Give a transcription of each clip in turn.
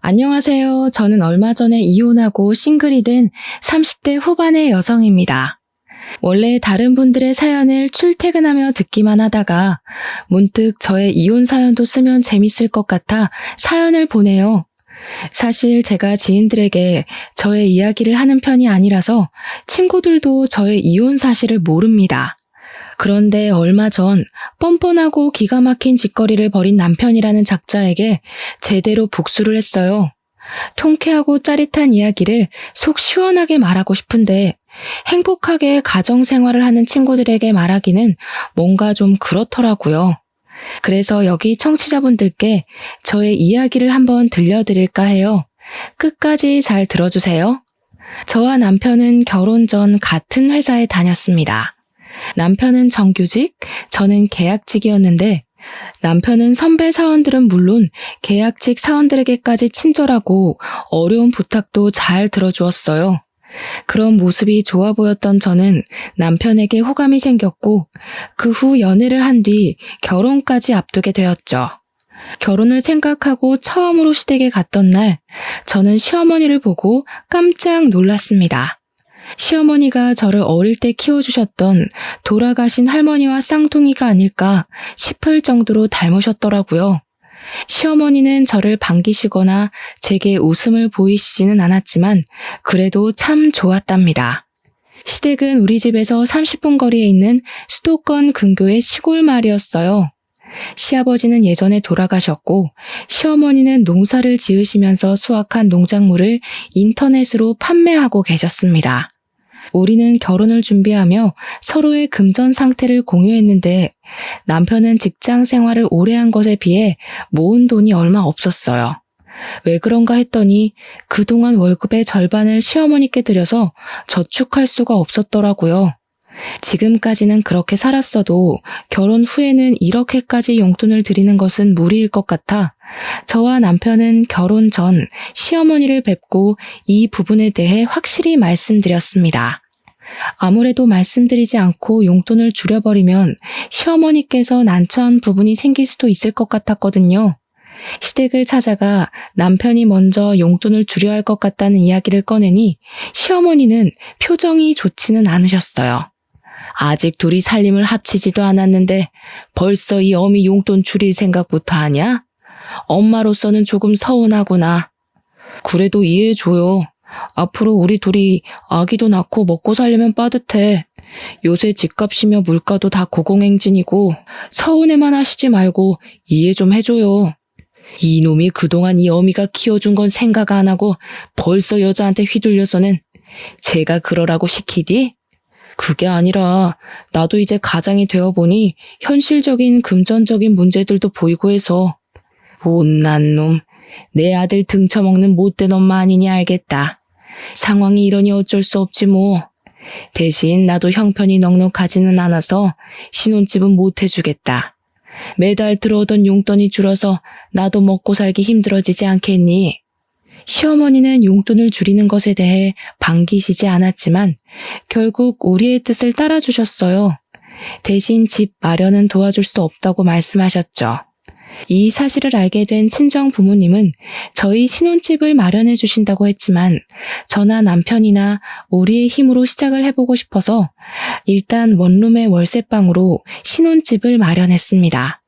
안녕하세요. 저는 얼마 전에 이혼하고 싱글이 된 30대 후반의 여성입니다. 원래 다른 분들의 사연을 출퇴근하며 듣기만 하다가 문득 저의 이혼 사연도 쓰면 재밌을 것 같아 사연을 보내요. 사실 제가 지인들에게 저의 이야기를 하는 편이 아니라서 친구들도 저의 이혼 사실을 모릅니다. 그런데 얼마 전 뻔뻔하고 기가 막힌 짓거리를 벌인 남편이라는 작자에게 제대로 복수를 했어요. 통쾌하고 짜릿한 이야기를 속 시원하게 말하고 싶은데 행복하게 가정생활을 하는 친구들에게 말하기는 뭔가 좀 그렇더라고요. 그래서 여기 청취자분들께 저의 이야기를 한번 들려드릴까 해요. 끝까지 잘 들어주세요. 저와 남편은 결혼 전 같은 회사에 다녔습니다. 남편은 정규직, 저는 계약직이었는데 남편은 선배 사원들은 물론 계약직 사원들에게까지 친절하고 어려운 부탁도 잘 들어주었어요. 그런 모습이 좋아 보였던 저는 남편에게 호감이 생겼고 그 후 연애를 한 뒤 결혼까지 앞두게 되었죠. 결혼을 생각하고 처음으로 시댁에 갔던 날 저는 시어머니를 보고 깜짝 놀랐습니다. 시어머니가 저를 어릴 때 키워주셨던 돌아가신 할머니와 쌍둥이가 아닐까 싶을 정도로 닮으셨더라고요. 시어머니는 저를 반기시거나 제게 웃음을 보이시지는 않았지만 그래도 참 좋았답니다. 시댁은 우리 집에서 30분 거리에 있는 수도권 근교의 시골 마을이었어요. 시아버지는 예전에 돌아가셨고 시어머니는 농사를 지으시면서 수확한 농작물을 인터넷으로 판매하고 계셨습니다. 우리는 결혼을 준비하며 서로의 금전 상태를 공유했는데 남편은 직장 생활을 오래 한 것에 비해 모은 돈이 얼마 없었어요. 왜 그런가 했더니 그동안 월급의 절반을 시어머니께 드려서 저축할 수가 없었더라고요. 지금까지는 그렇게 살았어도 결혼 후에는 이렇게까지 용돈을 드리는 것은 무리일 것 같아 저와 남편은 결혼 전 시어머니를 뵙고 이 부분에 대해 확실히 말씀드렸습니다. 아무래도 말씀드리지 않고 용돈을 줄여버리면 시어머니께서 난처한 부분이 생길 수도 있을 것 같았거든요. 시댁을 찾아가 남편이 먼저 용돈을 줄여야 할 것 같다는 이야기를 꺼내니 시어머니는 표정이 좋지는 않으셨어요. 아직 둘이 살림을 합치지도 않았는데 벌써 이 어미 용돈 줄일 생각부터 하냐? 엄마로서는 조금 서운하구나. 그래도 이해해줘요. 앞으로 우리 둘이 아기도 낳고 먹고 살려면 빠듯해. 요새 집값이며 물가도 다 고공행진이고 서운해만 하시지 말고 이해 좀 해줘요. 이놈이 그동안 이 어미가 키워준 건 생각 안 하고 벌써 여자한테 휘둘려서는 제가 그러라고 시키디? 그게 아니라 나도 이제 가장이 되어보니 현실적인 금전적인 문제들도 보이고 해서 못난 놈, 내 아들 등쳐먹는 못된 엄마 아니니 알겠다. 상황이 이러니 어쩔 수 없지 뭐. 대신 나도 형편이 넉넉하지는 않아서 신혼집은 못 해주겠다. 매달 들어오던 용돈이 줄어서 나도 먹고 살기 힘들어지지 않겠니? 시어머니는 용돈을 줄이는 것에 대해 반기시지 않았지만 결국 우리의 뜻을 따라주셨어요. 대신 집 마련은 도와줄 수 없다고 말씀하셨죠. 이 사실을 알게 된 친정 부모님은 저희 신혼집을 마련해 주신다고 했지만 저나 남편이나 우리의 힘으로 시작을 해보고 싶어서 일단 원룸의 월세방으로 신혼집을 마련했습니다.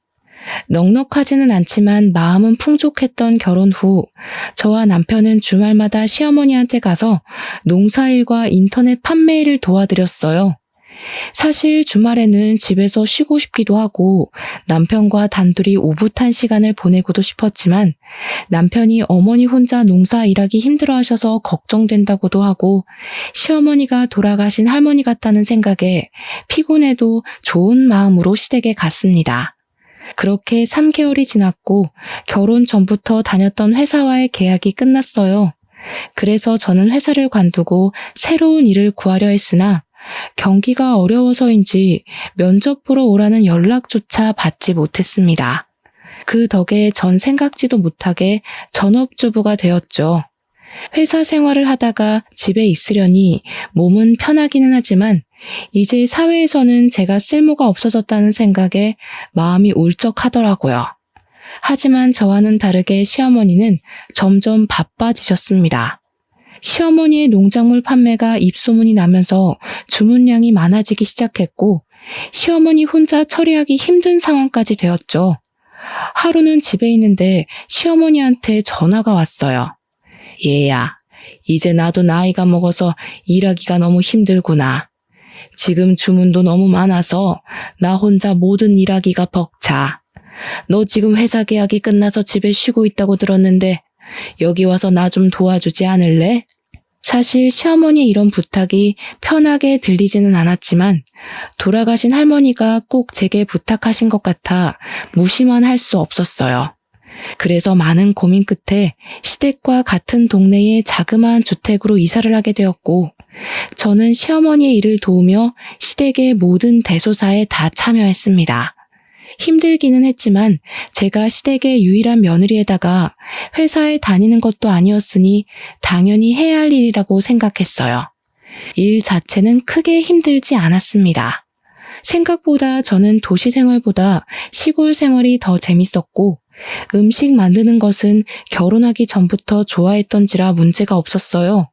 넉넉하지는 않지만 마음은 풍족했던 결혼 후 저와 남편은 주말마다 시어머니한테 가서 농사일과 인터넷 판매일을 도와드렸어요. 사실 주말에는 집에서 쉬고 싶기도 하고 남편과 단둘이 오붓한 시간을 보내고도 싶었지만 남편이 어머니 혼자 농사 일하기 힘들어하셔서 걱정된다고도 하고 시어머니가 돌아가신 할머니 같다는 생각에 피곤해도 좋은 마음으로 시댁에 갔습니다. 그렇게 3개월이 지났고 결혼 전부터 다녔던 회사와의 계약이 끝났어요. 그래서 저는 회사를 관두고 새로운 일을 구하려 했으나 경기가 어려워서인지 면접 보러 오라는 연락조차 받지 못했습니다. 그 덕에 전 생각지도 못하게 전업주부가 되었죠. 회사 생활을 하다가 집에 있으려니 몸은 편하기는 하지만 이제 사회에서는 제가 쓸모가 없어졌다는 생각에 마음이 울적하더라고요. 하지만 저와는 다르게 시어머니는 점점 바빠지셨습니다. 시어머니의 농작물 판매가 입소문이 나면서 주문량이 많아지기 시작했고 시어머니 혼자 처리하기 힘든 상황까지 되었죠. 하루는 집에 있는데 시어머니한테 전화가 왔어요. 얘야, 이제 나도 나이가 먹어서 일하기가 너무 힘들구나. 지금 주문도 너무 많아서 나 혼자 모든 일하기가 벅차. 너 지금 회사 계약이 끝나서 집에 쉬고 있다고 들었는데 여기 와서 나 좀 도와주지 않을래? 사실 시어머니의 이런 부탁이 편하게 들리지는 않았지만 돌아가신 할머니가 꼭 제게 부탁하신 것 같아 무시만 할 수 없었어요. 그래서 많은 고민 끝에 시댁과 같은 동네의 자그마한 주택으로 이사를 하게 되었고 저는 시어머니의 일을 도우며 시댁의 모든 대소사에 다 참여했습니다. 힘들기는 했지만 제가 시댁의 유일한 며느리에다가 회사에 다니는 것도 아니었으니 당연히 해야 할 일이라고 생각했어요. 일 자체는 크게 힘들지 않았습니다. 생각보다 저는 도시 생활보다 시골 생활이 더 재밌었고 음식 만드는 것은 결혼하기 전부터 좋아했던지라 문제가 없었어요.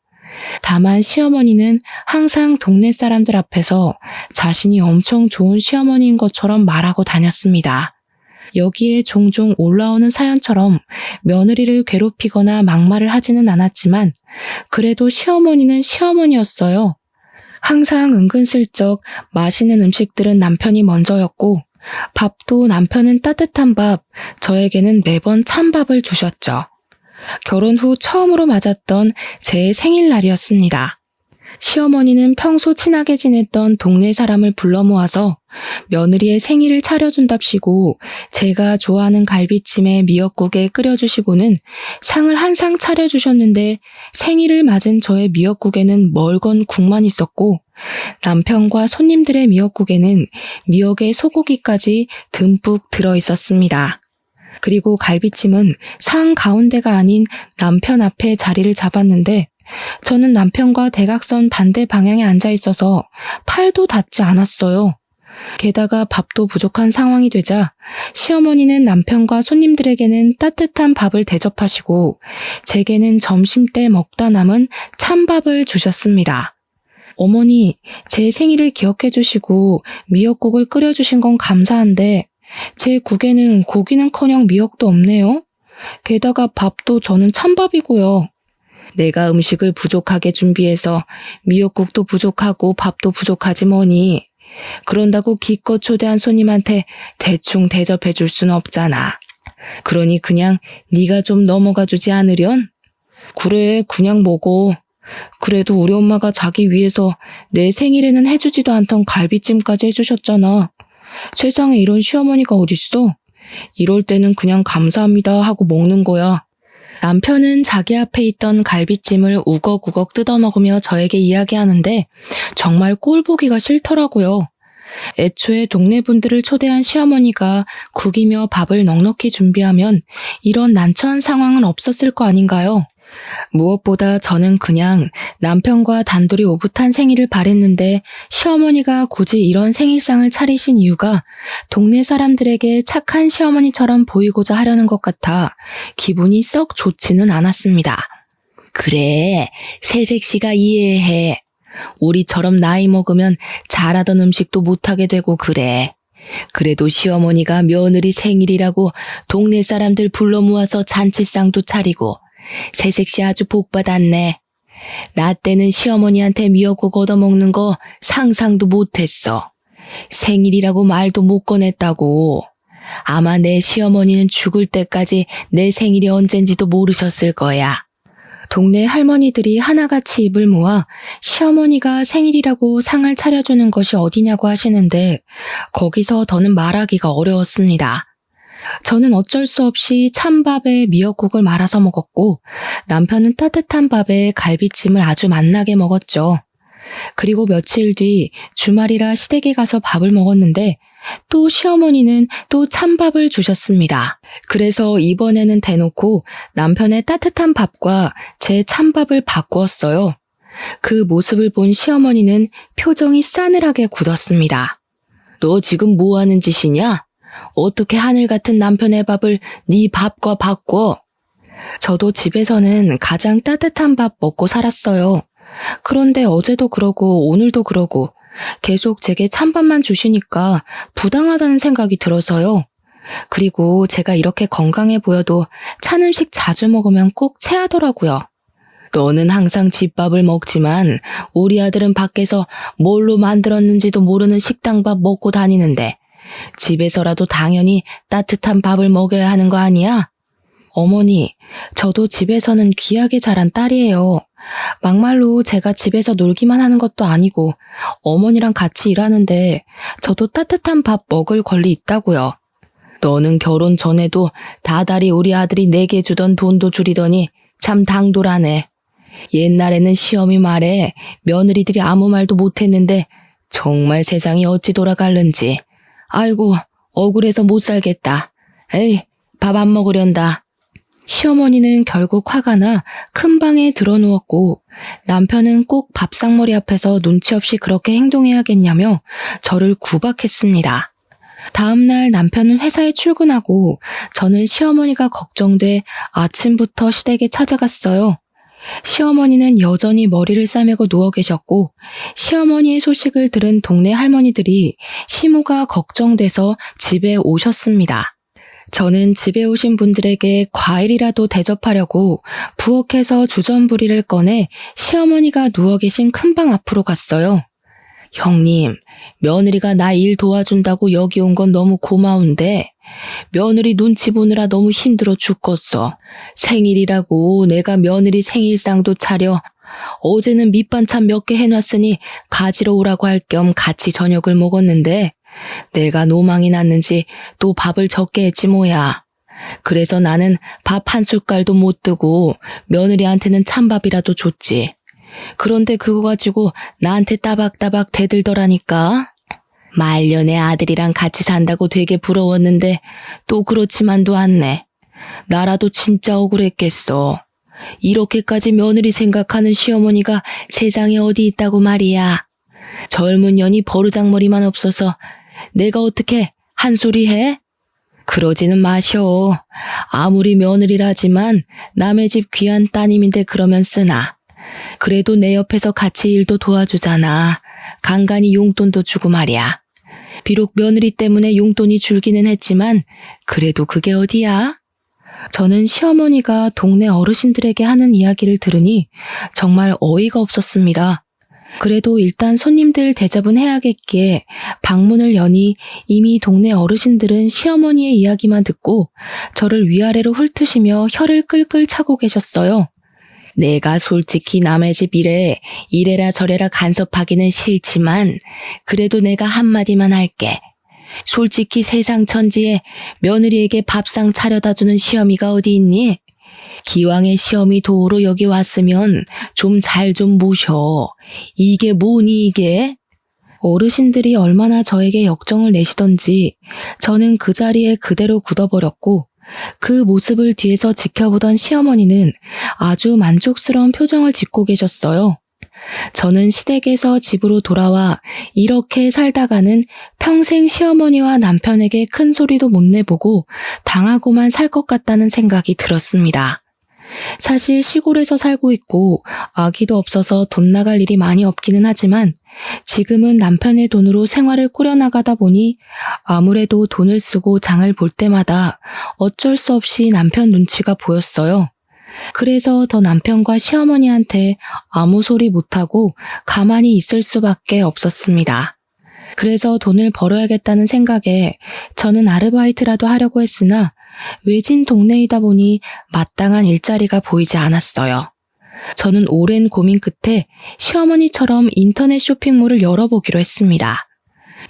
다만 시어머니는 항상 동네 사람들 앞에서 자신이 엄청 좋은 시어머니인 것처럼 말하고 다녔습니다. 여기에 종종 올라오는 사연처럼 며느리를 괴롭히거나 막말을 하지는 않았지만 그래도 시어머니는 시어머니였어요. 항상 은근슬쩍 맛있는 음식들은 남편이 먼저였고 밥도 남편은 따뜻한 밥, 저에게는 매번 찬밥을 주셨죠. 결혼 후 처음으로 맞았던 제 생일날이었습니다. 시어머니는 평소 친하게 지냈던 동네 사람을 불러 모아서 며느리의 생일을 차려준답시고 제가 좋아하는 갈비찜에 미역국에 끓여주시고는 상을 한 상 차려주셨는데 생일을 맞은 저의 미역국에는 멀건 국만 있었고 남편과 손님들의 미역국에는 미역의 소고기까지 듬뿍 들어있었습니다. 그리고 갈비찜은 상 가운데가 아닌 남편 앞에 자리를 잡았는데 저는 남편과 대각선 반대 방향에 앉아 있어서 팔도 닿지 않았어요. 게다가 밥도 부족한 상황이 되자 시어머니는 남편과 손님들에게는 따뜻한 밥을 대접하시고 제게는 점심때 먹다 남은 찬밥을 주셨습니다. 어머니, 제 생일을 기억해 주시고 미역국을 끓여주신 건 감사한데 제 국에는 고기는커녕 미역도 없네요. 게다가 밥도 저는 찬밥이고요. 내가 음식을 부족하게 준비해서 미역국도 부족하고 밥도 부족하지 뭐니. 그런다고 기껏 초대한 손님한테 대충 대접해 줄 순 없잖아. 그러니 그냥 네가 좀 넘어가 주지 않으련? 그래, 그냥 먹어. 그래도 우리 엄마가 자기 위해서 내 생일에는 해주지도 않던 갈비찜까지 해주셨잖아. 세상에 이런 시어머니가 어딨어? 이럴 때는 그냥 감사합니다 하고 먹는 거야. 남편은 자기 앞에 있던 갈비찜을 우걱우걱 뜯어먹으며 저에게 이야기하는데 정말 꼴 보기가 싫더라고요. 애초에 동네 분들을 초대한 시어머니가 국이며 밥을 넉넉히 준비하면 이런 난처한 상황은 없었을 거 아닌가요? 무엇보다 저는 그냥 남편과 단둘이 오붓한 생일을 바랬는데 시어머니가 굳이 이런 생일상을 차리신 이유가 동네 사람들에게 착한 시어머니처럼 보이고자 하려는 것 같아 기분이 썩 좋지는 않았습니다. 그래, 새색시가 이해해. 우리처럼 나이 먹으면 잘하던 음식도 못하게 되고 그래. 그래도 시어머니가 며느리 생일이라고 동네 사람들 불러 모아서 잔치상도 차리고 새색시 아주 복받았네. 나 때는 시어머니한테 미역국 얻어먹는 거 상상도 못했어. 생일이라고 말도 못 꺼냈다고. 아마 내 시어머니는 죽을 때까지 내 생일이 언젠지도 모르셨을 거야. 동네 할머니들이 하나같이 입을 모아 시어머니가 생일이라고 상을 차려주는 것이 어디냐고 하시는데 거기서 더는 말하기가 어려웠습니다. 저는 어쩔 수 없이 찬밥에 미역국을 말아서 먹었고 남편은 따뜻한 밥에 갈비찜을 아주 맛나게 먹었죠. 그리고 며칠 뒤 주말이라 시댁에 가서 밥을 먹었는데 또 시어머니는 또 찬밥을 주셨습니다. 그래서 이번에는 대놓고 남편의 따뜻한 밥과 제 찬밥을 바꾸었어요. 그 모습을 본 시어머니는 표정이 싸늘하게 굳었습니다. 너 지금 뭐 하는 짓이냐? 어떻게 하늘 같은 남편의 밥을 네 밥과 바꿔? 저도 집에서는 가장 따뜻한 밥 먹고 살았어요. 그런데 어제도 그러고 오늘도 그러고 계속 제게 찬밥만 주시니까 부당하다는 생각이 들어서요. 그리고 제가 이렇게 건강해 보여도 찬 음식 자주 먹으면 꼭 체하더라고요. 너는 항상 집밥을 먹지만 우리 아들은 밖에서 뭘로 만들었는지도 모르는 식당밥 먹고 다니는데 집에서라도 당연히 따뜻한 밥을 먹여야 하는 거 아니야? 어머니, 저도 집에서는 귀하게 자란 딸이에요. 막말로 제가 집에서 놀기만 하는 것도 아니고 어머니랑 같이 일하는데 저도 따뜻한 밥 먹을 권리 있다고요. 너는 결혼 전에도 다달이 우리 아들이 내게 주던 돈도 줄이더니 참 당돌하네. 옛날에는 시어미 말에 며느리들이 아무 말도 못했는데 정말 세상이 어찌 돌아갈는지. 아이고, 억울해서 못 살겠다. 에이, 밥 안 먹으련다. 시어머니는 결국 화가 나 큰 방에 들어누웠고 남편은 꼭 밥상머리 앞에서 눈치 없이 그렇게 행동해야겠냐며 저를 구박했습니다. 다음날 남편은 회사에 출근하고 저는 시어머니가 걱정돼 아침부터 시댁에 찾아갔어요. 시어머니는 여전히 머리를 싸매고 누워 계셨고 시어머니의 소식을 들은 동네 할머니들이 시모가 걱정돼서 집에 오셨습니다. 저는 집에 오신 분들에게 과일이라도 대접하려고 부엌에서 주전부리를 꺼내 시어머니가 누워 계신 큰방 앞으로 갔어요. 형님, 며느리가 나 일 도와준다고 여기 온 건 너무 고마운데 며느리 눈치 보느라 너무 힘들어 죽겠어. 생일이라고 내가 며느리 생일상도 차려 어제는 밑반찬 몇 개 해놨으니 가지러 오라고 할 겸 같이 저녁을 먹었는데 내가 노망이 났는지 또 밥을 적게 했지 뭐야. 그래서 나는 밥 한 숟갈도 못 뜨고 며느리한테는 찬밥이라도 줬지. 그런데 그거 가지고 나한테 따박따박 대들더라니까. 말년에 아들이랑 같이 산다고 되게 부러웠는데 또 그렇지만도 않네. 나라도 진짜 억울했겠어. 이렇게까지 며느리 생각하는 시어머니가 세상에 어디 있다고 말이야. 젊은 년이 버르장머리만 없어서 내가 어떻게 한 소리 해? 그러지는 마셔. 아무리 며느리라지만 남의 집 귀한 따님인데 그러면 쓰나. 그래도 내 옆에서 같이 일도 도와주잖아. 간간히 용돈도 주고 말이야. 비록 며느리 때문에 용돈이 줄기는 했지만 그래도 그게 어디야? 저는 시어머니가 동네 어르신들에게 하는 이야기를 들으니 정말 어이가 없었습니다. 그래도 일단 손님들 대접은 해야겠기에 방문을 여니 이미 동네 어르신들은 시어머니의 이야기만 듣고 저를 위아래로 훑으시며 혀를 끌끌 차고 계셨어요. 내가 솔직히 남의 집 일에 이래라 저래라 간섭하기는 싫지만 그래도 내가 한마디만 할게. 솔직히 세상 천지에 며느리에게 밥상 차려다 주는 시어미가 어디 있니? 기왕에 시어미 도우러 여기 왔으면 좀 잘 좀 모셔. 이게 뭐니 이게? 어르신들이 얼마나 저에게 역정을 내시던지 저는 그 자리에 그대로 굳어버렸고 그 모습을 뒤에서 지켜보던 시어머니는 아주 만족스러운 표정을 짓고 계셨어요. 저는 시댁에서 집으로 돌아와 이렇게 살다가는 평생 시어머니와 남편에게 큰 소리도 못 내보고 당하고만 살 것 같다는 생각이 들었습니다. 사실 시골에서 살고 있고 아기도 없어서 돈 나갈 일이 많이 없기는 하지만 지금은 남편의 돈으로 생활을 꾸려나가다 보니 아무래도 돈을 쓰고 장을 볼 때마다 어쩔 수 없이 남편 눈치가 보였어요. 그래서 더 남편과 시어머니한테 아무 소리 못하고 가만히 있을 수밖에 없었습니다. 그래서 돈을 벌어야겠다는 생각에 저는 아르바이트라도 하려고 했으나 외진 동네이다 보니 마땅한 일자리가 보이지 않았어요. 저는 오랜 고민 끝에 시어머니처럼 인터넷 쇼핑몰을 열어보기로 했습니다.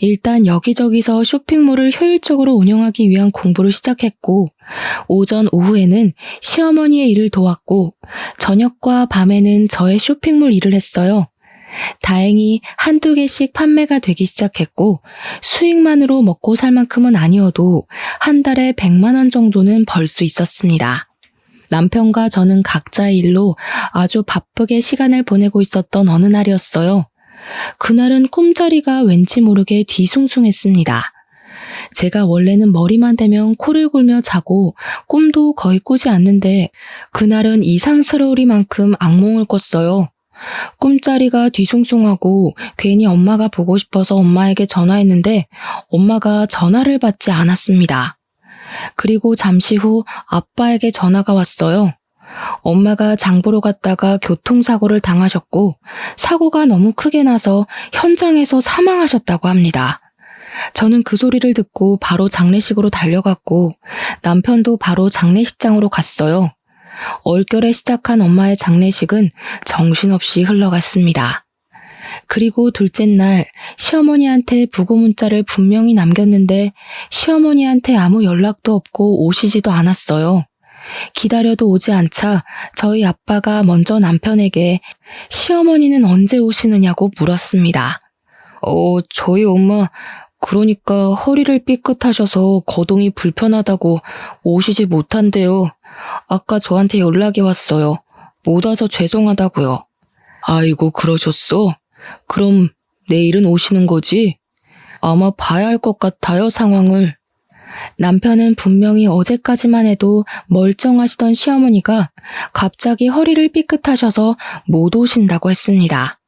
일단 여기저기서 쇼핑몰을 효율적으로 운영하기 위한 공부를 시작했고 오전, 오후에는 시어머니의 일을 도왔고 저녁과 밤에는 저의 쇼핑몰 일을 했어요. 다행히 한두 개씩 판매가 되기 시작했고 수익만으로 먹고 살 만큼은 아니어도 한 달에 100만 원 정도는 벌 수 있었습니다. 남편과 저는 각자의 일로 아주 바쁘게 시간을 보내고 있었던 어느 날이었어요. 그날은 꿈자리가 왠지 모르게 뒤숭숭했습니다. 제가 원래는 머리만 대면 코를 골며 자고 꿈도 거의 꾸지 않는데 그날은 이상스러우리만큼 악몽을 꿨어요. 꿈자리가 뒤숭숭하고 괜히 엄마가 보고 싶어서 엄마에게 전화했는데 엄마가 전화를 받지 않았습니다. 그리고 잠시 후 아빠에게 전화가 왔어요. 엄마가 장 보러 갔다가 교통사고를 당하셨고 사고가 너무 크게 나서 현장에서 사망하셨다고 합니다. 저는 그 소리를 듣고 바로 장례식으로 달려갔고 남편도 바로 장례식장으로 갔어요. 얼결에 시작한 엄마의 장례식은 정신없이 흘러갔습니다. 그리고 둘째 날 시어머니한테 부고 문자를 분명히 남겼는데 시어머니한테 아무 연락도 없고 오시지도 않았어요. 기다려도 오지 않자 저희 아빠가 먼저 남편에게 시어머니는 언제 오시느냐고 물었습니다. 저희 엄마 그러니까 허리를 삐끗하셔서 거동이 불편하다고 오시지 못한대요. 아까 저한테 연락이 왔어요. 못 와서 죄송하다고요. 아이고 그러셨어? 그럼 내일은 오시는 거지? 아마 봐야 할 것 같아요, 상황을. 남편은 분명히 어제까지만 해도 멀쩡하시던 시어머니가 갑자기 허리를 삐끗하셔서 못 오신다고 했습니다.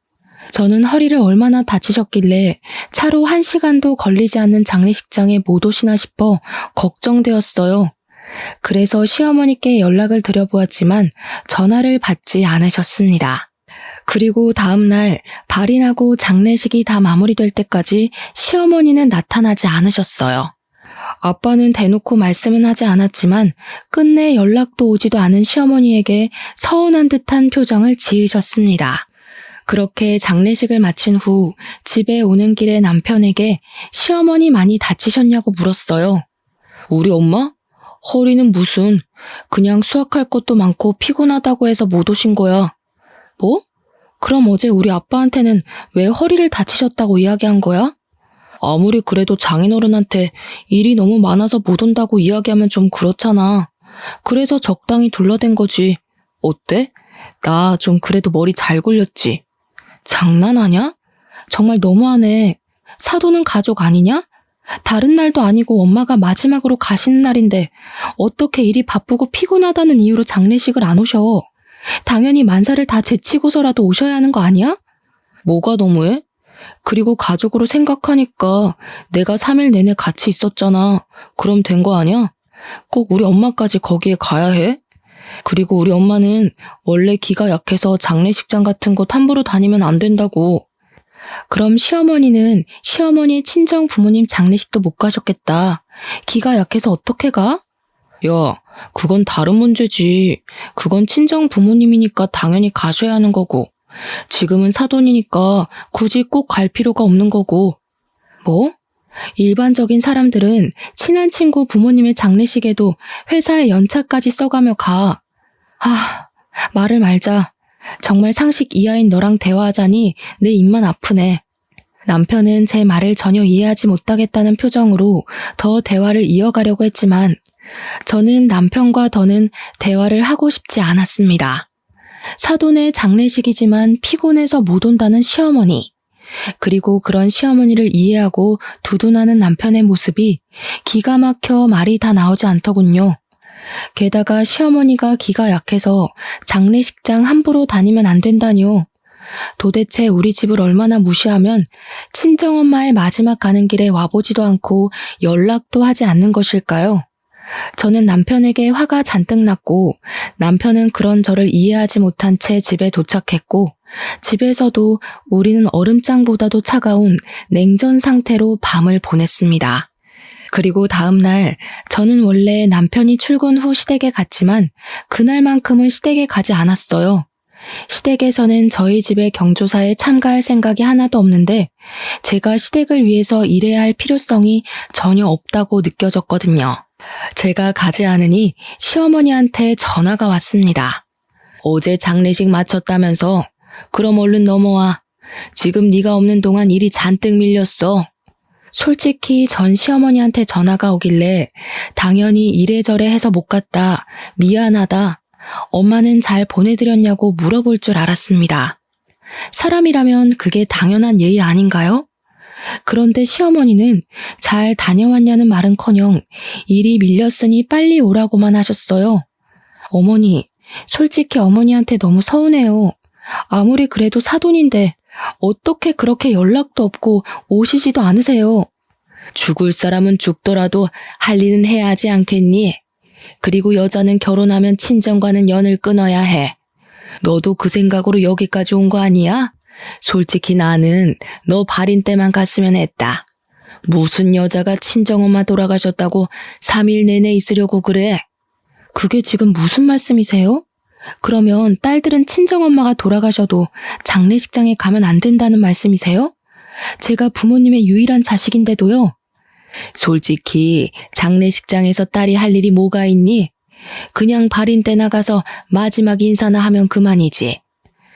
저는 허리를 얼마나 다치셨길래 차로 1시간도 걸리지 않는 장례식장에 못 오시나 싶어 걱정되었어요. 그래서 시어머니께 연락을 드려보았지만 전화를 받지 않으셨습니다. 그리고 다음날 발인하고 장례식이 다 마무리될 때까지 시어머니는 나타나지 않으셨어요. 아빠는 대놓고 말씀은 하지 않았지만 끝내 연락도 오지도 않은 시어머니에게 서운한 듯한 표정을 지으셨습니다. 그렇게 장례식을 마친 후 집에 오는 길에 남편에게 시어머니 많이 다치셨냐고 물었어요. 우리 엄마? 허리는 무슨, 그냥 수학할 것도 많고 피곤하다고 해서 못 오신 거야. 뭐? 그럼 어제 우리 아빠한테는 왜 허리를 다치셨다고 이야기한 거야? 아무리 그래도 장인어른한테 일이 너무 많아서 못 온다고 이야기하면 좀 그렇잖아. 그래서 적당히 둘러댄 거지. 어때? 나 좀 그래도 머리 잘 굴렸지. 장난하냐? 정말 너무하네. 사돈은 가족 아니냐? 다른 날도 아니고 엄마가 마지막으로 가시는 날인데 어떻게 일이 바쁘고 피곤하다는 이유로 장례식을 안 오셔? 당연히 만사를 다 제치고서라도 오셔야 하는 거 아니야? 뭐가 너무해? 그리고 가족으로 생각하니까 내가 3일 내내 같이 있었잖아. 그럼 된 거 아니야? 꼭 우리 엄마까지 거기에 가야 해? 그리고 우리 엄마는 원래 기가 약해서 장례식장 같은 곳 함부로 다니면 안 된다고. 그럼 시어머니는 시어머니 친정 부모님 장례식도 못 가셨겠다. 기가 약해서 어떻게 가? 야, 그건 다른 문제지. 그건 친정 부모님이니까 당연히 가셔야 하는 거고. 지금은 사돈이니까 굳이 꼭 갈 필요가 없는 거고. 뭐? 일반적인 사람들은 친한 친구 부모님의 장례식에도 회사에 연차까지 써가며 가. 말을 말자. 정말 상식 이하인 너랑 대화하자니 내 입만 아프네. 남편은 제 말을 전혀 이해하지 못하겠다는 표정으로 더 대화를 이어가려고 했지만 저는 남편과 더는 대화를 하고 싶지 않았습니다. 사돈의 장례식이지만 피곤해서 못 온다는 시어머니. 그리고 그런 시어머니를 이해하고 두둔하는 남편의 모습이 기가 막혀 말이 다 나오지 않더군요. 게다가 시어머니가 기가 약해서 장례식장 함부로 다니면 안 된다니요. 도대체 우리 집을 얼마나 무시하면 친정엄마의 마지막 가는 길에 와보지도 않고 연락도 하지 않는 것일까요? 저는 남편에게 화가 잔뜩 났고 남편은 그런 저를 이해하지 못한 채 집에 도착했고 집에서도 우리는 얼음장보다도 차가운 냉전 상태로 밤을 보냈습니다. 그리고 다음 날 저는 원래 남편이 출근 후 시댁에 갔지만 그날만큼은 시댁에 가지 않았어요. 시댁에서는 저희 집의 경조사에 참가할 생각이 하나도 없는데 제가 시댁을 위해서 일해야 할 필요성이 전혀 없다고 느껴졌거든요. 제가 가지 않으니 시어머니한테 전화가 왔습니다. 어제 장례식 마쳤다면서? 그럼 얼른 넘어와. 지금 네가 없는 동안 일이 잔뜩 밀렸어. 솔직히 전 시어머니한테 전화가 오길래 당연히 이래저래 해서 못 갔다. 미안하다. 엄마는 잘 보내드렸냐고 물어볼 줄 알았습니다. 사람이라면 그게 당연한 예의 아닌가요? 그런데 시어머니는 잘 다녀왔냐는 말은커녕 일이 밀렸으니 빨리 오라고만 하셨어요. 어머니, 솔직히 어머니한테 너무 서운해요. 아무리 그래도 사돈인데 어떻게 그렇게 연락도 없고 오시지도 않으세요. 죽을 사람은 죽더라도 할 일은 해야 하지 않겠니? 그리고 여자는 결혼하면 친정과는 연을 끊어야 해. 너도 그 생각으로 여기까지 온 거 아니야? 솔직히 나는 너 발인 때만 갔으면 했다. 무슨 여자가 친정엄마 돌아가셨다고 3일 내내 있으려고 그래? 그게 지금 무슨 말씀이세요? 그러면 딸들은 친정엄마가 돌아가셔도 장례식장에 가면 안 된다는 말씀이세요? 제가 부모님의 유일한 자식인데도요. 솔직히 장례식장에서 딸이 할 일이 뭐가 있니? 그냥 발인 때 나가서 마지막 인사나 하면 그만이지.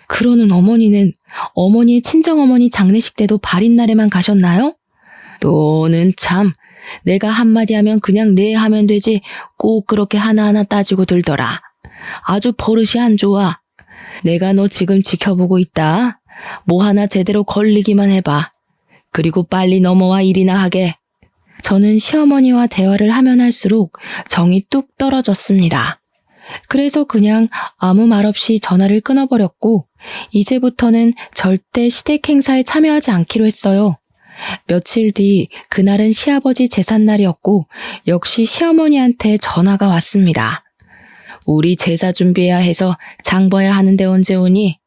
그러는 어머니는 어머니의 친정어머니 장례식 때도 발인 날에만 가셨나요? 너는 참, 내가 한마디 하면 그냥 네 하면 되지 꼭 그렇게 하나하나 따지고 들더라. 아주 버릇이 안 좋아. 내가 너 지금 지켜보고 있다. 뭐 하나 제대로 걸리기만 해봐. 그리고 빨리 넘어와 일이나 하게. 저는 시어머니와 대화를 하면 할수록 정이 뚝 떨어졌습니다. 그래서 그냥 아무 말 없이 전화를 끊어버렸고 이제부터는 절대 시댁 행사에 참여하지 않기로 했어요. 며칠 뒤 그날은 시아버지 제삿날이었고 역시 시어머니한테 전화가 왔습니다. 우리 제사 준비해야 해서 장 봐야 하는데 언제 오니?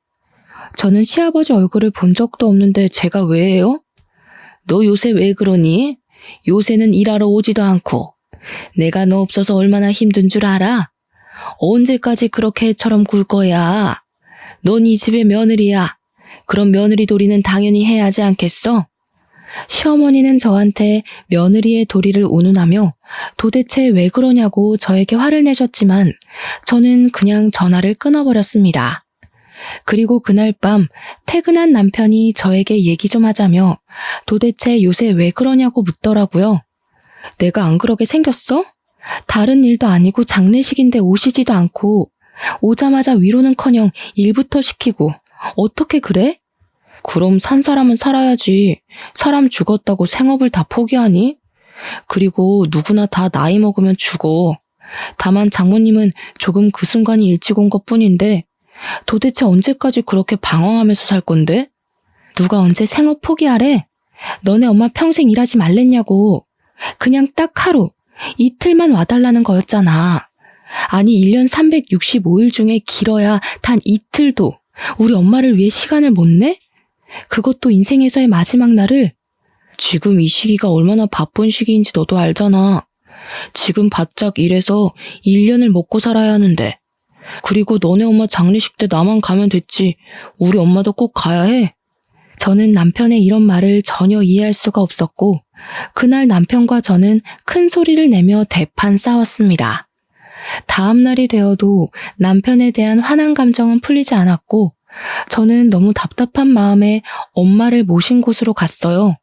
저는 시아버지 얼굴을 본 적도 없는데 제가 왜 해요? 너 요새 왜 그러니? 요새는 일하러 오지도 않고 내가 너 없어서 얼마나 힘든 줄 알아? 언제까지 그렇게 애처럼 굴 거야? 넌 이 집의 며느리야. 그럼 며느리 도리는 당연히 해야지 않겠어? 시어머니는 저한테 며느리의 도리를 운운하며 도대체 왜 그러냐고 저에게 화를 내셨지만 저는 그냥 전화를 끊어버렸습니다. 그리고 그날 밤 퇴근한 남편이 저에게 얘기 좀 하자며 도대체 요새 왜 그러냐고 묻더라고요. 내가 안 그러게 생겼어? 다른 일도 아니고 장례식인데 오시지도 않고 오자마자 위로는커녕 일부터 시키고 어떻게 그래? 그럼 산 사람은 살아야지. 사람 죽었다고 생업을 다 포기하니? 그리고 누구나 다 나이 먹으면 죽어. 다만 장모님은 조금 그 순간이 일찍 온 것뿐인데 도대체 언제까지 그렇게 방황하면서 살 건데? 누가 언제 생업 포기하래? 너네 엄마 평생 일하지 말랬냐고. 그냥 딱 하루, 이틀만 와달라는 거였잖아. 아니 1년 365일 중에 길어야 단 이틀도 우리 엄마를 위해 시간을 못 내? 그것도 인생에서의 마지막 날을. 지금 이 시기가 얼마나 바쁜 시기인지 너도 알잖아. 지금 바짝 일해서 1년을 먹고 살아야 하는데. 그리고 너네 엄마 장례식 때 나만 가면 됐지. 우리 엄마도 꼭 가야 해. 저는 남편의 이런 말을 전혀 이해할 수가 없었고 그날 남편과 저는 큰 소리를 내며 대판 싸웠습니다. 다음 날이 되어도 남편에 대한 화난 감정은 풀리지 않았고 저는 너무 답답한 마음에 엄마를 모신 곳으로 갔어요.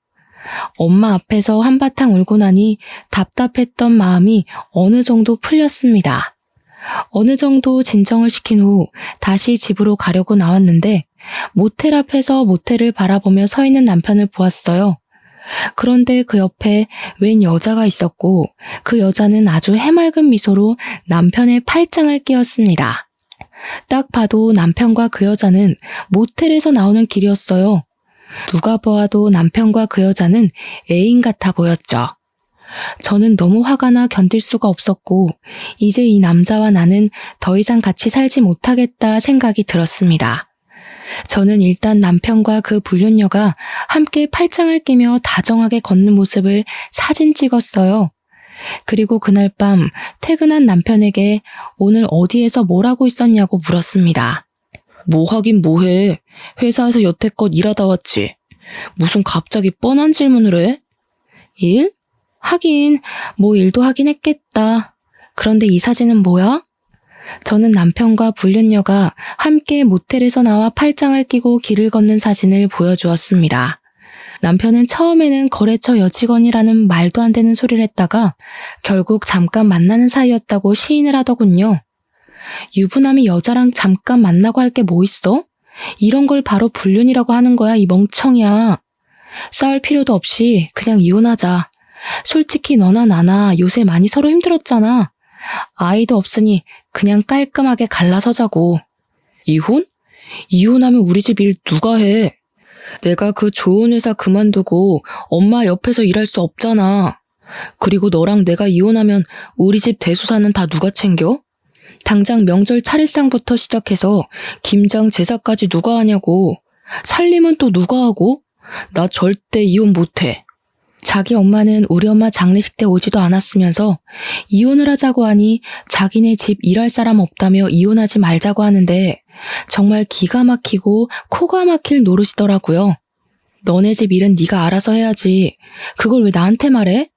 엄마 앞에서 한바탕 울고 나니 답답했던 마음이 어느 정도 풀렸습니다. 어느 정도 진정을 시킨 후 다시 집으로 가려고 나왔는데 모텔 앞에서 모텔을 바라보며 서 있는 남편을 보았어요. 그런데 그 옆에 웬 여자가 있었고 그 여자는 아주 해맑은 미소로 남편의 팔짱을 끼웠습니다. 딱 봐도 남편과 그 여자는 모텔에서 나오는 길이었어요. 누가 보아도 남편과 그 여자는 애인 같아 보였죠. 저는 너무 화가 나 견딜 수가 없었고 이제 이 남자와 나는 더 이상 같이 살지 못하겠다 생각이 들었습니다. 저는 일단 남편과 그 불륜녀가 함께 팔짱을 끼며 다정하게 걷는 모습을 사진 찍었어요. 그리고 그날 밤 퇴근한 남편에게 오늘 어디에서 뭘 하고 있었냐고 물었습니다. 뭐 하긴 뭐해. 회사에서 여태껏 일하다 왔지. 무슨 갑자기 뻔한 질문을 해? 일? 하긴 뭐 일도 하긴 했겠다. 그런데 이 사진은 뭐야? 저는 남편과 불륜녀가 함께 모텔에서 나와 팔짱을 끼고 길을 걷는 사진을 보여주었습니다. 남편은 처음에는 거래처 여직원이라는 말도 안 되는 소리를 했다가 결국 잠깐 만나는 사이였다고 시인을 하더군요. 유부남이 여자랑 잠깐 만나고 할 게 뭐 있어? 이런 걸 바로 불륜이라고 하는 거야, 이 멍청이야. 싸울 필요도 없이 그냥 이혼하자. 솔직히 너나 나나 요새 많이 서로 힘들었잖아. 아이도 없으니 그냥 깔끔하게 갈라서자고. 이혼? 이혼하면 우리 집 일 누가 해? 내가 그 좋은 회사 그만두고 엄마 옆에서 일할 수 없잖아. 그리고 너랑 내가 이혼하면 우리 집 대소사는 다 누가 챙겨? 당장 명절 차례상부터 시작해서 김장 제사까지 누가 하냐고. 살림은 또 누가 하고? 나 절대 이혼 못해. 자기 엄마는 우리 엄마 장례식 때 오지도 않았으면서 이혼을 하자고 하니 자기네 집 일할 사람 없다며 이혼하지 말자고 하는데 정말 기가 막히고 코가 막힐 노릇이더라고요. 너네 집 일은 네가 알아서 해야지. 그걸 왜 나한테 말해?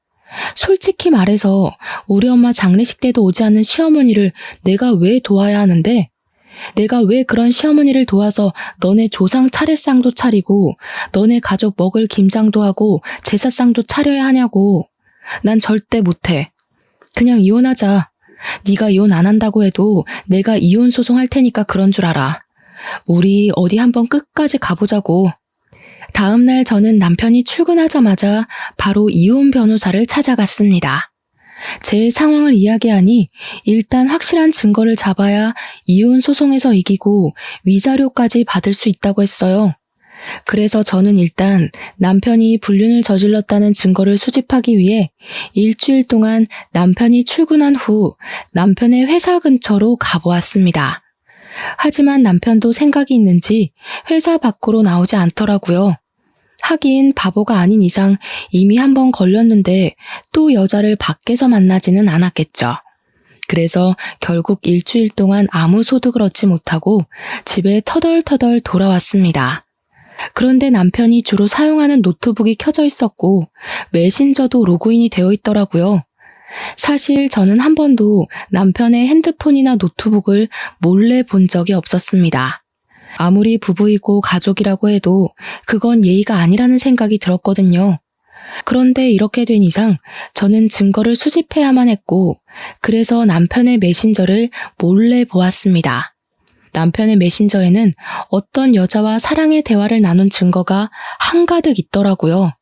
솔직히 말해서 우리 엄마 장례식 때도 오지 않는 시어머니를 내가 왜 도와야 하는데? 내가 왜 그런 시어머니를 도와서 너네 조상 차례상도 차리고 너네 가족 먹을 김장도 하고 제사상도 차려야 하냐고. 난 절대 못해. 그냥 이혼하자. 네가 이혼 안 한다고 해도 내가 이혼 소송할 테니까 그런 줄 알아. 우리 어디 한번 끝까지 가보자고. 다음 날 저는 남편이 출근하자마자 바로 이혼 변호사를 찾아갔습니다. 제 상황을 이야기하니 일단 확실한 증거를 잡아야 이혼 소송에서 이기고 위자료까지 받을 수 있다고 했어요. 그래서 저는 일단 남편이 불륜을 저질렀다는 증거를 수집하기 위해 일주일 동안 남편이 출근한 후 남편의 회사 근처로 가보았습니다. 하지만 남편도 생각이 있는지 회사 밖으로 나오지 않더라고요. 하긴 바보가 아닌 이상 이미 한 번 걸렸는데 또 여자를 밖에서 만나지는 않았겠죠. 그래서 결국 일주일 동안 아무 소득을 얻지 못하고 집에 터덜터덜 돌아왔습니다. 그런데 남편이 주로 사용하는 노트북이 켜져 있었고 메신저도 로그인이 되어 있더라고요. 사실 저는 한 번도 남편의 핸드폰이나 노트북을 몰래 본 적이 없었습니다. 아무리 부부이고 가족이라고 해도 그건 예의가 아니라는 생각이 들었거든요. 그런데 이렇게 된 이상 저는 증거를 수집해야만 했고 그래서 남편의 메신저를 몰래 보았습니다. 남편의 메신저에는 어떤 여자와 사랑의 대화를 나눈 증거가 한가득 있더라고요.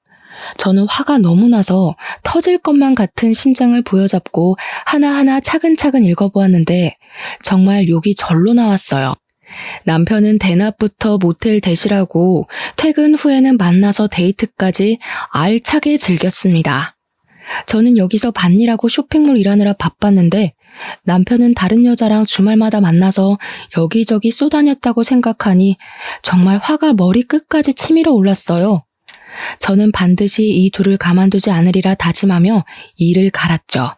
저는 화가 너무 나서 터질 것만 같은 심장을 부여잡고 하나하나 차근차근 읽어보았는데 정말 욕이 절로 나왔어요. 남편은 대낮부터 모텔 대시라고 퇴근 후에는 만나서 데이트까지 알차게 즐겼습니다. 저는 여기서 밭일하고 쇼핑몰 일하느라 바빴는데 남편은 다른 여자랑 주말마다 만나서 여기저기 쏘다녔다고 생각하니 정말 화가 머리끝까지 치밀어 올랐어요. 저는 반드시 이 둘을 가만두지 않으리라 다짐하며 일을 갈았죠.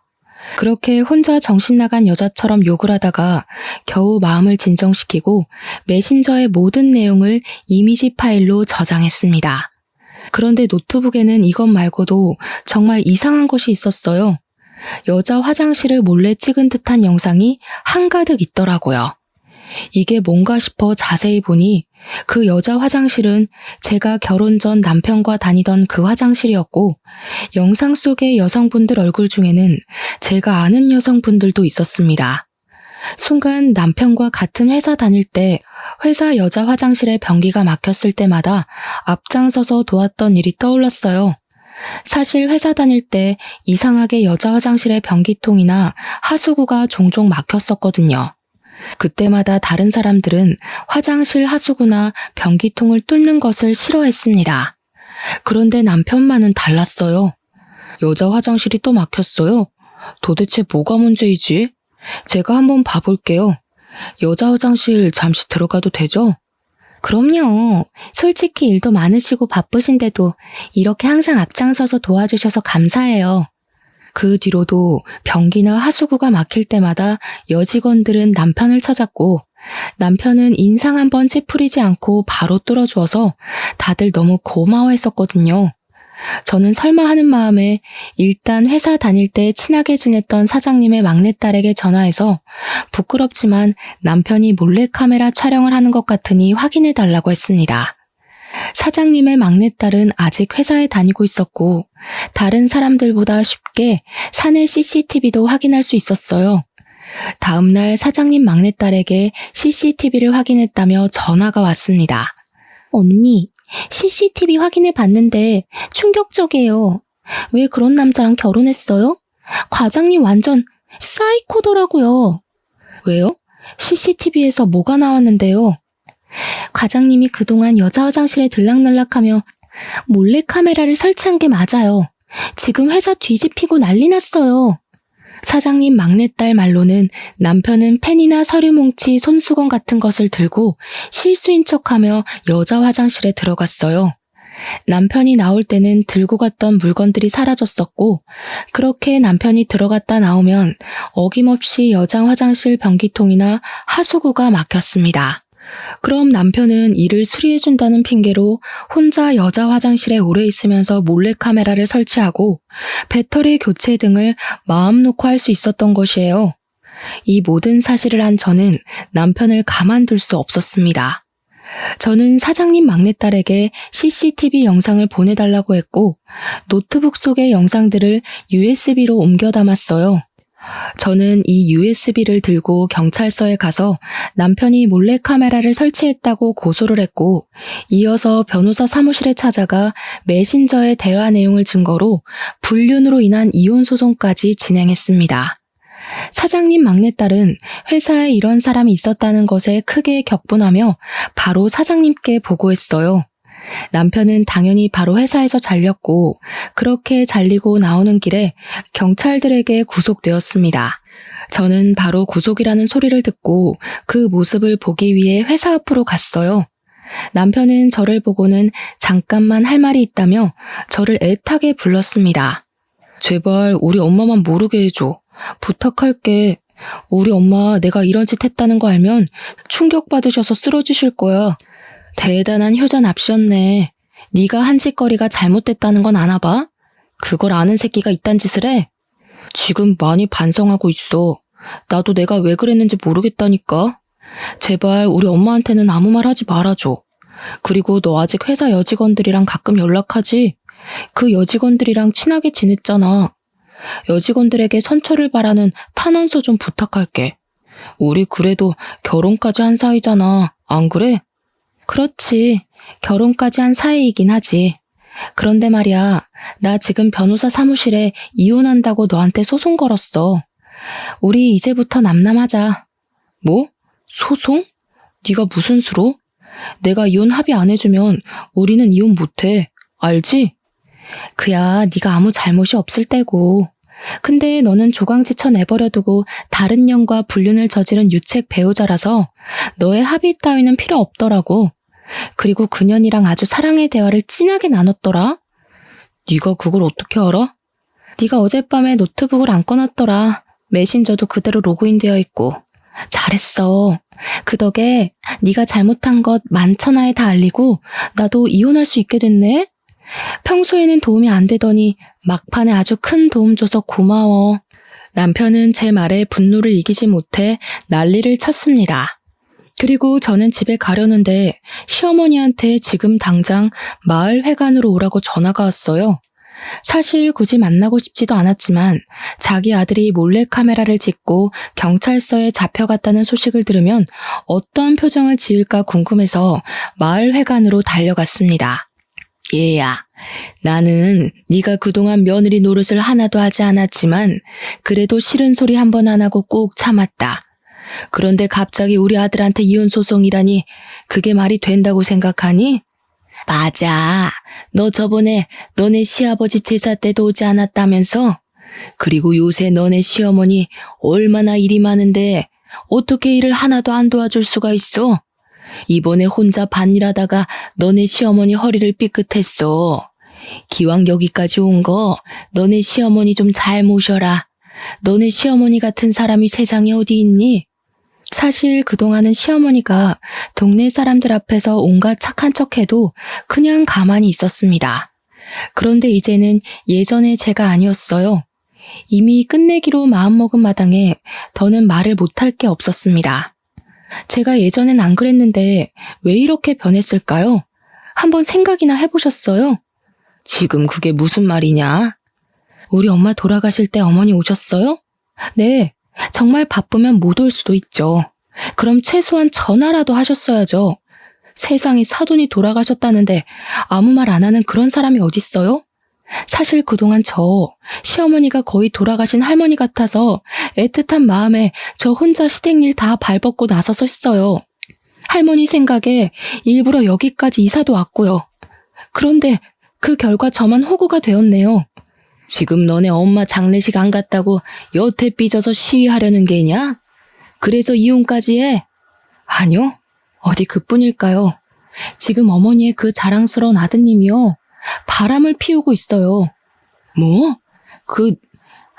그렇게 혼자 정신 나간 여자처럼 욕을 하다가 겨우 마음을 진정시키고 메신저의 모든 내용을 이미지 파일로 저장했습니다. 그런데 노트북에는 이것 말고도 정말 이상한 것이 있었어요. 여자 화장실을 몰래 찍은 듯한 영상이 한가득 있더라고요. 이게 뭔가 싶어 자세히 보니 그 여자 화장실은 제가 결혼 전 남편과 다니던 그 화장실이었고 영상 속의 여성분들 얼굴 중에는 제가 아는 여성분들도 있었습니다. 순간 남편과 같은 회사 다닐 때 회사 여자 화장실에 변기가 막혔을 때마다 앞장서서 도왔던 일이 떠올랐어요. 사실 회사 다닐 때 이상하게 여자 화장실의 변기통이나 하수구가 종종 막혔었거든요. 그때마다 다른 사람들은 화장실 하수구나 변기통을 뚫는 것을 싫어했습니다. 그런데 남편만은 달랐어요. 여자 화장실이 또 막혔어요. 도대체 뭐가 문제이지? 제가 한번 봐볼게요. 여자 화장실 잠시 들어가도 되죠? 그럼요. 솔직히 일도 많으시고 바쁘신데도 이렇게 항상 앞장서서 도와주셔서 감사해요. 그 뒤로도 변기나 하수구가 막힐 때마다 여직원들은 남편을 찾았고 남편은 인상 한번 찌푸리지 않고 바로 뚫어주어서 다들 너무 고마워했었거든요. 저는 설마 하는 마음에 일단 회사 다닐 때 친하게 지냈던 사장님의 막내딸에게 전화해서 부끄럽지만 남편이 몰래카메라 촬영을 하는 것 같으니 확인해달라고 했습니다. 사장님의 막내딸은 아직 회사에 다니고 있었고 다른 사람들보다 쉽게 사내 CCTV도 확인할 수 있었어요. 다음날 사장님 막내딸에게 CCTV를 확인했다며 전화가 왔습니다. 언니, CCTV 확인해 봤는데 충격적이에요. 왜 그런 남자랑 결혼했어요? 과장님 완전 사이코더라고요. 왜요? CCTV에서 뭐가 나왔는데요? 과장님이 그동안 여자 화장실에 들락날락하며 몰래카메라를 설치한 게 맞아요. 지금 회사 뒤집히고 난리 났어요. 사장님 막내딸 말로는 남편은 펜이나 서류 뭉치, 손수건 같은 것을 들고 실수인 척하며 여자 화장실에 들어갔어요. 남편이 나올 때는 들고 갔던 물건들이 사라졌었고, 그렇게 남편이 들어갔다 나오면 어김없이 여자 화장실 변기통이나 하수구가 막혔습니다. 그럼 남편은 이를 수리해준다는 핑계로 혼자 여자 화장실에 오래 있으면서 몰래카메라를 설치하고 배터리 교체 등을 마음 놓고 할 수 있었던 것이에요. 이 모든 사실을 한 저는 남편을 가만둘 수 없었습니다. 저는 사장님 막내딸에게 CCTV 영상을 보내달라고 했고 노트북 속의 영상들을 USB로 옮겨 담았어요. 저는 이 USB를 들고 경찰서에 가서 남편이 몰래카메라를 설치했다고 고소를 했고 이어서 변호사 사무실에 찾아가 메신저의 대화 내용을 증거로 불륜으로 인한 이혼 소송까지 진행했습니다. 사장님 막내딸은 회사에 이런 사람이 있었다는 것에 크게 격분하며 바로 사장님께 보고했어요. 남편은 당연히 바로 회사에서 잘렸고 그렇게 잘리고 나오는 길에 경찰들에게 구속되었습니다. 저는 바로 구속이라는 소리를 듣고 그 모습을 보기 위해 회사 앞으로 갔어요. 남편은 저를 보고는 잠깐만 할 말이 있다며 저를 애타게 불렀습니다. 제발 우리 엄마만 모르게 해줘. 부탁할게. 우리 엄마 내가 이런 짓 했다는 거 알면 충격받으셔서 쓰러지실 거야. 대단한 효자 납셨네. 네가 한 짓거리가 잘못됐다는 건 아나 봐? 그걸 아는 새끼가 이딴 짓을 해? 지금 많이 반성하고 있어. 나도 내가 왜 그랬는지 모르겠다니까. 제발 우리 엄마한테는 아무 말 하지 말아줘. 그리고 너 아직 회사 여직원들이랑 가끔 연락하지? 그 여직원들이랑 친하게 지냈잖아. 여직원들에게 선처를 바라는 탄원서 좀 부탁할게. 우리 그래도 결혼까지 한 사이잖아. 안 그래? 그렇지. 결혼까지 한 사이이긴 하지. 그런데 말이야, 나 지금 변호사 사무실에 이혼한다고 너한테 소송 걸었어. 우리 이제부터 남남하자. 뭐? 소송? 네가 무슨 수로? 내가 이혼 합의 안 해주면 우리는 이혼 못해. 알지? 그야 네가 아무 잘못이 없을 때고. 근데 너는 조강지쳐 내버려두고 다른 년과 불륜을 저지른 유책 배우자라서 너의 합의 따위는 필요 없더라고. 그리고 그년이랑 아주 사랑의 대화를 진하게 나눴더라. 네가 그걸 어떻게 알아? 네가 어젯밤에 노트북을 안 꺼놨더라. 메신저도 그대로 로그인되어 있고. 잘했어. 그 덕에 네가 잘못한 것 만천하에 다 알리고 나도 이혼할 수 있게 됐네. 평소에는 도움이 안 되더니 막판에 아주 큰 도움 줘서 고마워. 남편은 제 말에 분노를 이기지 못해 난리를 쳤습니다. 그리고 저는 집에 가려는데 시어머니한테 지금 당장 마을 회관으로 오라고 전화가 왔어요. 사실 굳이 만나고 싶지도 않았지만 자기 아들이 몰래카메라를 찍고 경찰서에 잡혀갔다는 소식을 들으면 어떤 표정을 지을까 궁금해서 마을 회관으로 달려갔습니다. 얘야, 나는 네가 그동안 며느리 노릇을 하나도 하지 않았지만 그래도 싫은 소리 한 번 안 하고 꾹 참았다. 그런데 갑자기 우리 아들한테 이혼 소송이라니 그게 말이 된다고 생각하니? 맞아. 너 저번에 너네 시아버지 제사 때도 오지 않았다면서? 그리고 요새 너네 시어머니 얼마나 일이 많은데 어떻게 일을 하나도 안 도와줄 수가 있어? 이번에 혼자 밭일하다가 너네 시어머니 허리를 삐끗했어. 기왕 여기까지 온 거 너네 시어머니 좀 잘 모셔라. 너네 시어머니 같은 사람이 세상에 어디 있니? 사실 그동안은 시어머니가 동네 사람들 앞에서 온갖 착한 척해도 그냥 가만히 있었습니다. 그런데 이제는 예전의 제가 아니었어요. 이미 끝내기로 마음먹은 마당에 더는 말을 못할 게 없었습니다. 제가 예전엔 안 그랬는데 왜 이렇게 변했을까요? 한번 생각이나 해보셨어요? 지금 그게 무슨 말이냐? 우리 엄마 돌아가실 때 어머니 오셨어요? 네, 정말 바쁘면 못 올 수도 있죠. 그럼 최소한 전화라도 하셨어야죠. 세상에 사돈이 돌아가셨다는데 아무 말 안 하는 그런 사람이 어딨어요? 사실 그동안 시어머니가 거의 돌아가신 할머니 같아서 애틋한 마음에 저 혼자 시댁일 다 발벗고 나서서 했어요. 할머니 생각에 일부러 여기까지 이사도 왔고요. 그런데 그 결과 저만 호구가 되었네요. 지금 너네 엄마 장례식 안 갔다고 여태 삐져서 시위하려는 게냐? 그래서 이혼까지 해? 아니요. 어디 그뿐일까요? 지금 어머니의 그 자랑스러운 아드님이요. 바람을 피우고 있어요. 뭐?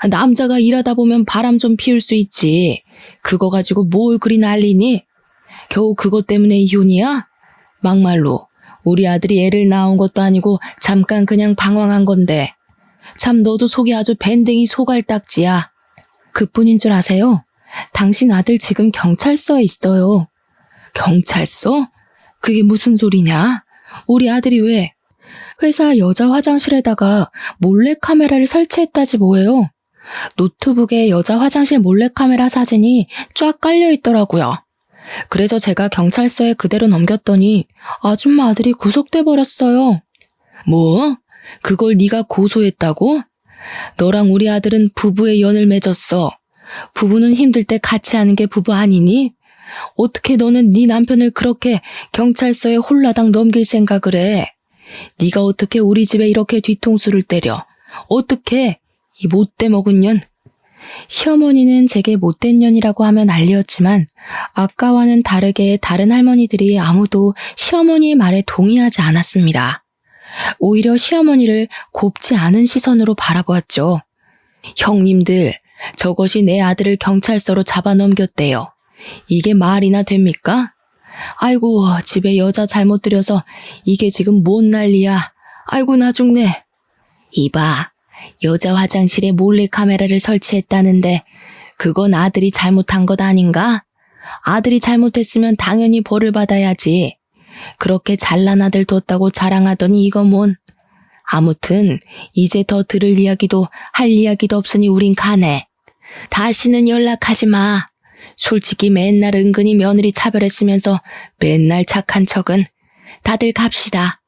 남자가 일하다 보면 바람 좀 피울 수 있지. 그거 가지고 뭘 그리 난리니? 겨우 그것 때문에 이혼이야? 막말로 우리 아들이 애를 낳은 것도 아니고 잠깐 그냥 방황한 건데. 참 너도 속이 아주 밴댕이 소갈딱지야. 그뿐인 줄 아세요? 당신 아들 지금 경찰서에 있어요. 경찰서? 그게 무슨 소리냐? 우리 아들이 왜? 회사 여자 화장실에다가 몰래카메라를 설치했다지 뭐예요. 노트북에 여자 화장실 몰래카메라 사진이 쫙 깔려 있더라고요. 그래서 제가 경찰서에 그대로 넘겼더니 아줌마 아들이 구속돼 버렸어요. 뭐? 그걸 네가 고소했다고? 너랑 우리 아들은 부부의 연을 맺었어. 부부는 힘들 때 같이 하는 게 부부 아니니? 어떻게 너는 네 남편을 그렇게 경찰서에 홀라당 넘길 생각을 해? 네가 어떻게 우리 집에 이렇게 뒤통수를 때려? 어떻게? 이 못돼 먹은 년. 시어머니는 제게 못된 년이라고 하면 난리였지만 아까와는 다르게 다른 할머니들이 아무도 시어머니의 말에 동의하지 않았습니다. 오히려 시어머니를 곱지 않은 시선으로 바라보았죠. 형님들, 저것이 내 아들을 경찰서로 잡아넘겼대요. 이게 말이나 됩니까? 아이고, 집에 여자 잘못 들여서 이게 지금 뭔 난리야. 아이고, 나 죽네. 이봐, 여자 화장실에 몰래카메라를 설치했다는데 그건 아들이 잘못한 것 아닌가? 아들이 잘못했으면 당연히 벌을 받아야지. 그렇게 잘난 아들 뒀다고 자랑하더니 이건 뭔. 아무튼 이제 더 들을 이야기도 할 이야기도 없으니 우린 가네. 다시는 연락하지 마. 솔직히 맨날 은근히 며느리 차별했으면서 맨날 착한 척은. 다들 갑시다.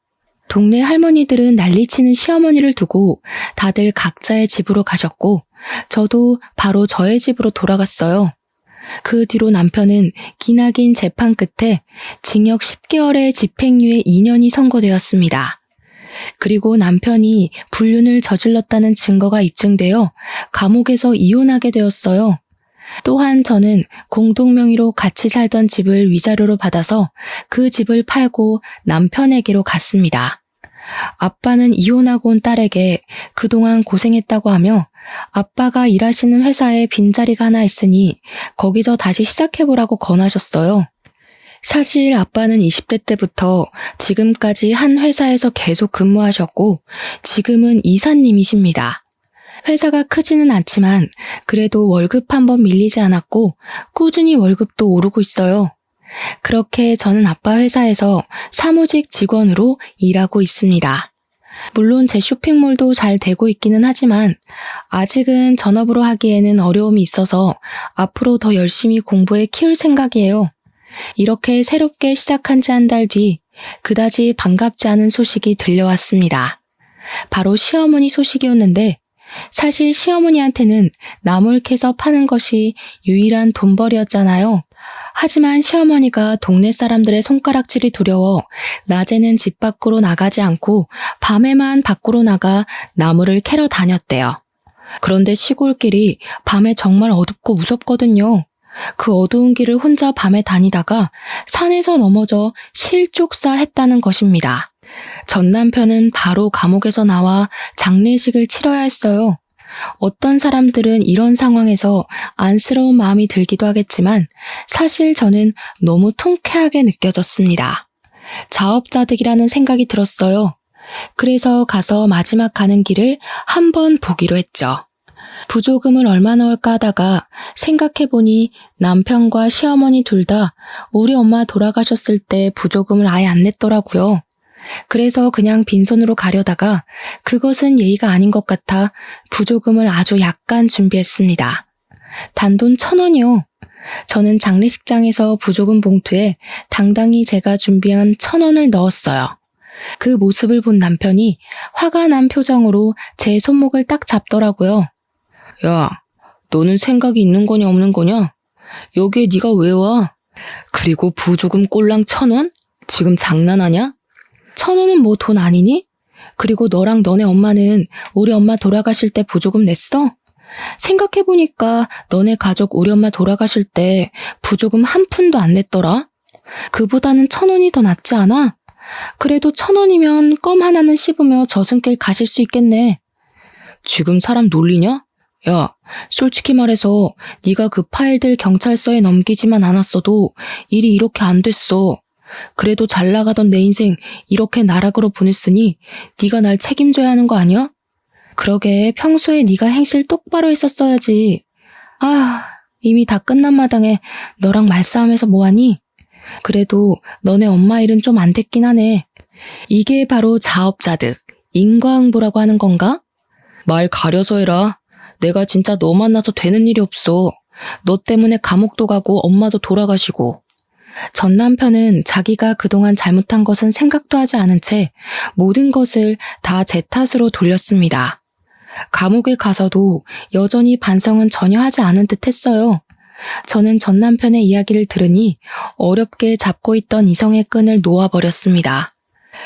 동네 할머니들은 난리치는 시어머니를 두고 다들 각자의 집으로 가셨고 저도 바로 저의 집으로 돌아갔어요. 그 뒤로 남편은 기나긴 재판 끝에 징역 10개월의 집행유예 2년이 선고되었습니다. 그리고 남편이 불륜을 저질렀다는 증거가 입증되어 감옥에서 이혼하게 되었어요. 또한 저는 공동명의로 같이 살던 집을 위자료로 받아서 그 집을 팔고 남편에게로 갔습니다. 아빠는 이혼하고 온 딸에게 그동안 고생했다고 하며 아빠가 일하시는 회사에 빈자리가 하나 있으니 거기서 다시 시작해보라고 권하셨어요. 사실 아빠는 20대 때부터 지금까지 한 회사에서 계속 근무하셨고 지금은 이사님이십니다. 회사가 크지는 않지만 그래도 월급 한 번 밀리지 않았고 꾸준히 월급도 오르고 있어요. 그렇게 저는 아빠 회사에서 사무직 직원으로 일하고 있습니다. 물론 제 쇼핑몰도 잘 되고 있기는 하지만 아직은 전업으로 하기에는 어려움이 있어서 앞으로 더 열심히 공부해 키울 생각이에요. 이렇게 새롭게 시작한 지 한 달 뒤 그다지 반갑지 않은 소식이 들려왔습니다. 바로 시어머니 소식이었는데 사실 시어머니한테는 나물 캐서 파는 것이 유일한 돈벌이였잖아요. 하지만 시어머니가 동네 사람들의 손가락질이 두려워 낮에는 집 밖으로 나가지 않고 밤에만 밖으로 나가 나무를 캐러 다녔대요. 그런데 시골길이 밤에 정말 어둡고 무섭거든요. 그 어두운 길을 혼자 밤에 다니다가 산에서 넘어져 실족사했다는 것입니다. 전 남편은 바로 감옥에서 나와 장례식을 치러야 했어요. 어떤 사람들은 이런 상황에서 안쓰러운 마음이 들기도 하겠지만 사실 저는 너무 통쾌하게 느껴졌습니다. 자업자득이라는 생각이 들었어요. 그래서 가서 마지막 가는 길을 한번 보기로 했죠. 부조금을 얼마 넣을까 하다가 생각해보니 남편과 시어머니 둘 다 우리 엄마 돌아가셨을 때 부조금을 아예 안 냈더라고요. 그래서 그냥 빈손으로 가려다가 그것은 예의가 아닌 것 같아 부조금을 아주 약간 준비했습니다. 단돈 1,000원이요. 저는 장례식장에서 부조금 봉투에 당당히 제가 준비한 1,000원을 넣었어요. 그 모습을 본 남편이 화가 난 표정으로 제 손목을 딱 잡더라고요. 야, 너는 생각이 있는 거냐 없는 거냐? 여기에 네가 왜 와? 그리고 부조금 꼴랑 1,000원? 지금 장난하냐? 1,000원은 뭐 돈 아니니? 그리고 너랑 너네 엄마는 우리 엄마 돌아가실 때 부조금 냈어? 생각해보니까 너네 가족 우리 엄마 돌아가실 때 부조금 한 푼도 안 냈더라? 그보다는 1,000원이 더 낫지 않아? 그래도 1,000원이면 껌 하나는 씹으며 저승길 가실 수 있겠네. 지금 사람 놀리냐? 야, 솔직히 말해서 네가 그 파일들 경찰서에 넘기지만 않았어도 일이 이렇게 안 됐어. 그래도 잘 나가던 내 인생 이렇게 나락으로 보냈으니 네가 날 책임져야 하는 거 아니야? 그러게 평소에 네가 행실 똑바로 했었어야지. 아, 이미 다 끝난 마당에 너랑 말싸움해서 뭐하니? 그래도 너네 엄마 일은 좀 안 됐긴 하네. 이게 바로 자업자득, 인과응보라고 하는 건가? 말 가려서 해라. 내가 진짜 너 만나서 되는 일이 없어. 너 때문에 감옥도 가고 엄마도 돌아가시고. 전 남편은 자기가 그동안 잘못한 것은 생각도 하지 않은 채 모든 것을 다 제 탓으로 돌렸습니다. 감옥에 가서도 여전히 반성은 전혀 하지 않은 듯 했어요. 저는 전 남편의 이야기를 들으니 어렵게 잡고 있던 이성의 끈을 놓아버렸습니다.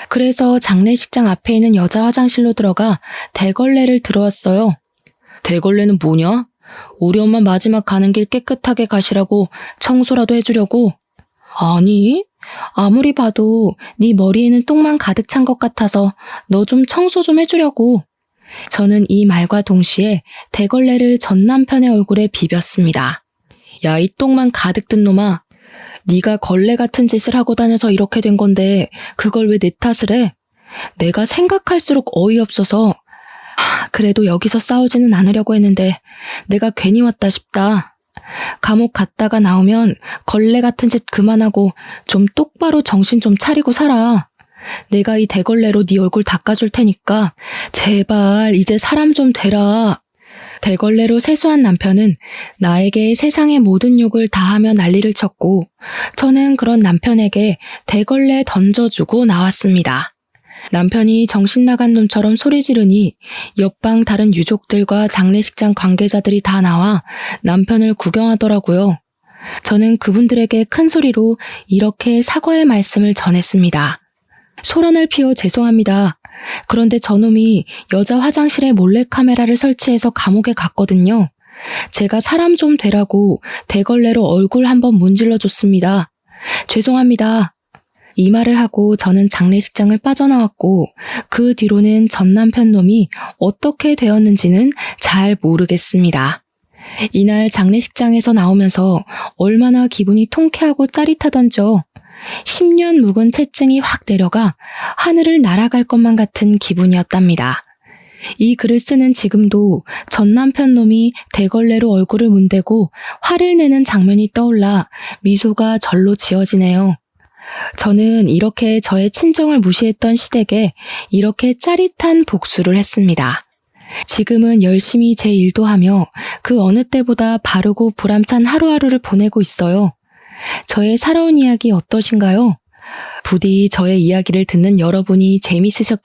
그래서 장례식장 앞에 있는 여자 화장실로 들어가 대걸레를 들어왔어요. 대걸레는 뭐냐? 우리 엄마 마지막 가는 길 깨끗하게 가시라고 청소라도 해주려고? 아니, 아무리 봐도 네 머리에는 똥만 가득 찬 것 같아서 너 좀 청소 좀 해주려고. 저는 이 말과 동시에 대걸레를 전 남편의 얼굴에 비볐습니다. 야, 이 똥만 가득 든 놈아. 네가 걸레 같은 짓을 하고 다녀서 이렇게 된 건데 그걸 왜 내 탓을 해? 내가 생각할수록 어이없어서 그래도 여기서 싸우지는 않으려고 했는데 내가 괜히 왔다 싶다. 감옥 갔다가 나오면 걸레 같은 짓 그만하고 좀 똑바로 정신 좀 차리고 살아. 내가 이 대걸레로 네 얼굴 닦아줄 테니까 제발 이제 사람 좀 되라. 대걸레로 세수한 남편은 나에게 세상의 모든 욕을 다 하며 난리를 쳤고 저는 그런 남편에게 대걸레 던져주고 나왔습니다. 남편이 정신 나간 놈처럼 소리 지르니 옆방 다른 유족들과 장례식장 관계자들이 다 나와 남편을 구경하더라고요. 저는 그분들에게 큰 소리로 이렇게 사과의 말씀을 전했습니다. 소란을 피워 죄송합니다. 그런데 저놈이 여자 화장실에 몰래카메라를 설치해서 감옥에 갔거든요. 제가 사람 좀 되라고 대걸레로 얼굴 한번 문질러 줬습니다. 죄송합니다. 이 말을 하고 저는 장례식장을 빠져나왔고 그 뒤로는 전 남편 놈이 어떻게 되었는지는 잘 모르겠습니다. 이날 장례식장에서 나오면서 얼마나 기분이 통쾌하고 짜릿하던죠. 10년 묵은 채증이 확 내려가 하늘을 날아갈 것만 같은 기분이었답니다. 이 글을 쓰는 지금도 전 남편 놈이 대걸레로 얼굴을 문대고 화를 내는 장면이 떠올라 미소가 절로 지어지네요. 저는 이렇게 저의 친정을 무시했던 시댁에 이렇게 짜릿한 복수를 했습니다. 지금은 열심히 제 일도 하며 그 어느 때보다 바르고 보람찬 하루하루를 보내고 있어요. 저의 살아온 이야기 어떠신가요? 부디 저의 이야기를 듣는 여러분이 재밌으셨기를